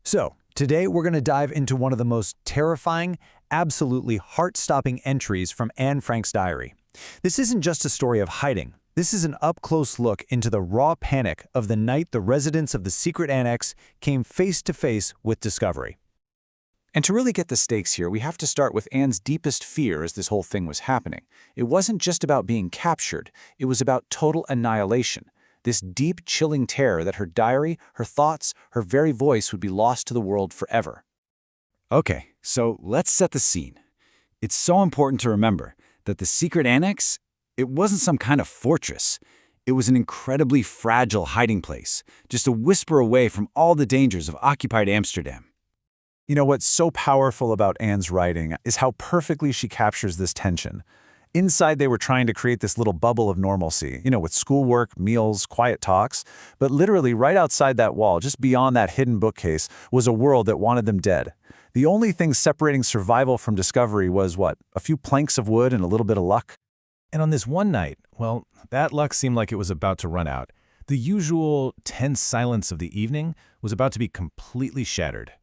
So, today we're going to dive into one of the most terrifying, absolutely heart-stopping entries from Anne Frank's diary. This isn't just a story of hiding. This is an up-close look into the raw panic of the night the residents of the secret annex came face-to-face with discovery. And to really get the stakes here, we have to start with Anne's deepest fear as this whole thing was happening. It wasn't just about being captured, it was about total annihilation. This deep, chilling terror that her diary, her thoughts, her very voice would be lost to the world forever. Okay, so let's set the scene. It's so important to remember that the secret annex, it wasn't some kind of fortress. It was an incredibly fragile hiding place, just a whisper away from all the dangers of occupied Amsterdam. You know, what's so powerful about Anne's writing is how perfectly she captures this tension. Inside, they were trying to create this little bubble of normalcy, with schoolwork, meals, quiet talks. But literally right outside that wall, just beyond that hidden bookcase, was a world that wanted them dead. The only thing separating survival from discovery was, what, a few planks of wood and a little bit of luck? And on this one night, well, that luck seemed like it was about to run out. The usual tense silence of the evening was about to be completely shattered.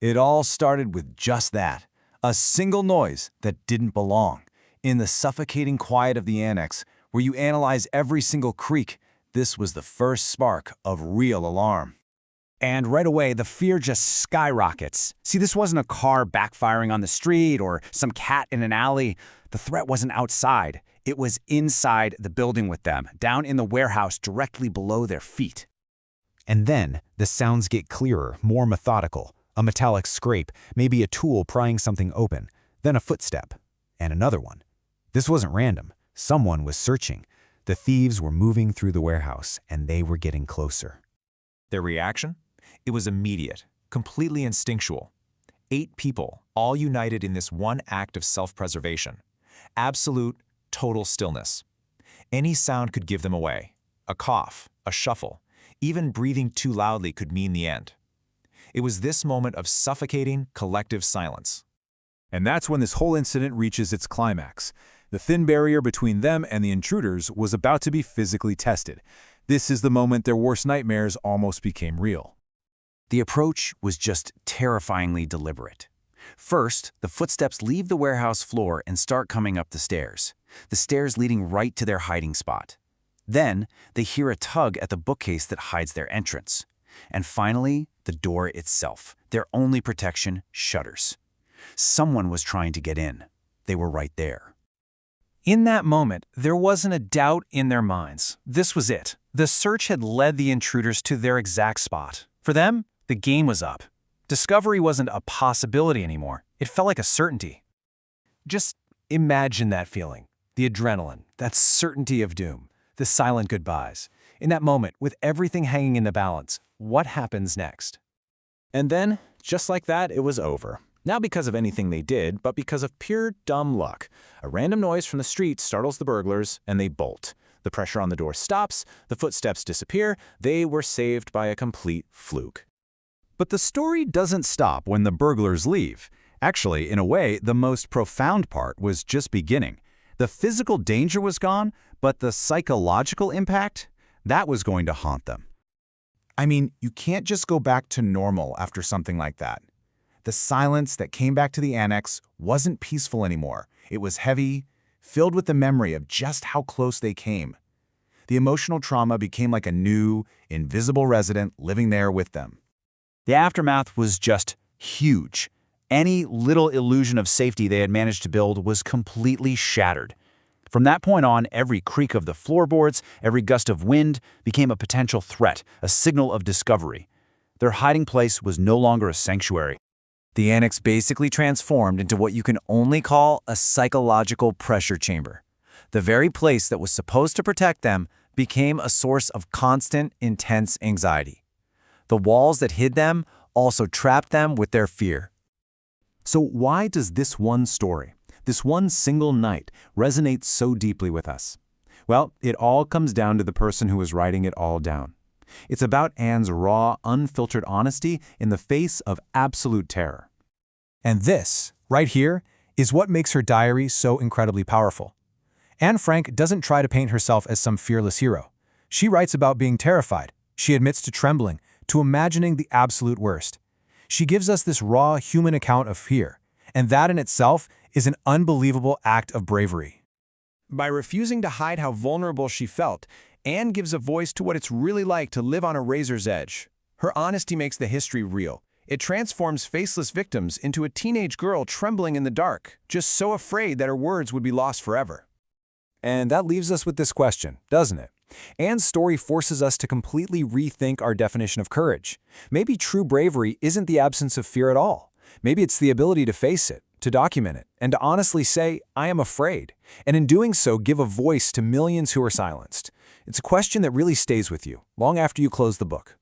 It all started with just that, a single noise that didn't belong. In the suffocating quiet of the annex, where you analyze every single creak, this was the first spark of real alarm. And right away, the fear just skyrockets. See, this wasn't a car backfiring on the street or some cat in an alley. The threat wasn't outside. It was inside the building with them, down in the warehouse directly below their feet. And then, the sounds get clearer, more methodical. A metallic scrape, maybe a tool prying something open, then a footstep, and another one. This wasn't random. Someone was searching. The thieves were moving through the warehouse, and they were getting closer. Their reaction? It was immediate, completely instinctual. 8 people, all united in this one act of self-preservation. Absolute, total stillness. Any sound could give them away. A cough, a shuffle, even breathing too loudly could mean the end. It was this moment of suffocating, collective silence. And that's when this whole incident reaches its climax. The thin barrier between them and the intruders was about to be physically tested. This is the moment their worst nightmares almost became real. The approach was just terrifyingly deliberate. First, the footsteps leave the warehouse floor and start coming up the stairs leading right to their hiding spot. Then, they hear a tug at the bookcase that hides their entrance. And finally, the door itself, their only protection, shudders. Someone was trying to get in. They were right there. In that moment, there wasn't a doubt in their minds. This was it. The search had led the intruders to their exact spot. For them, the game was up. Discovery wasn't a possibility anymore. It felt like a certainty. Just imagine that feeling. The adrenaline, that certainty of doom, the silent goodbyes. In that moment, with everything hanging in the balance, what happens next? And then, just like that, it was over. Not because of anything they did, but because of pure dumb luck. A random noise from the street startles the burglars, and they bolt. The pressure on the door stops, the footsteps disappear, they were saved by a complete fluke. But the story doesn't stop when the burglars leave. Actually, in a way, the most profound part was just beginning. The physical danger was gone, but the psychological impact, that was going to haunt them. I mean, you can't just go back to normal after something like that. The silence that came back to the annex wasn't peaceful anymore. It was heavy, filled with the memory of just how close they came. The emotional trauma became like a new, invisible resident living there with them. The aftermath was just huge. Any little illusion of safety they had managed to build was completely shattered. From that point on, every creak of the floorboards, every gust of wind became a potential threat, a signal of discovery. Their hiding place was no longer a sanctuary. The annex basically transformed into what you can only call a psychological pressure chamber. The very place that was supposed to protect them became a source of constant, intense anxiety. The walls that hid them also trapped them with their fear. So why does this one story, this one single night, resonate so deeply with us? Well, it all comes down to the person who was writing it all down. It's about Anne's raw, unfiltered honesty in the face of absolute terror. And this, right here, is what makes her diary so incredibly powerful. Anne Frank doesn't try to paint herself as some fearless hero. She writes about being terrified. She admits to trembling, to imagining the absolute worst. She gives us this raw human account of fear, and that in itself is an unbelievable act of bravery. By refusing to hide how vulnerable she felt, Anne gives a voice to what it's really like to live on a razor's edge. Her honesty makes the history real. It transforms faceless victims into a teenage girl trembling in the dark, just so afraid that her words would be lost forever. And that leaves us with this question, doesn't it? Anne's story forces us to completely rethink our definition of courage. Maybe true bravery isn't the absence of fear at all. Maybe it's the ability to face it, to document it, and to honestly say, I am afraid, and in doing so give a voice to millions who are silenced. It's a question that really stays with you, long after you close the book.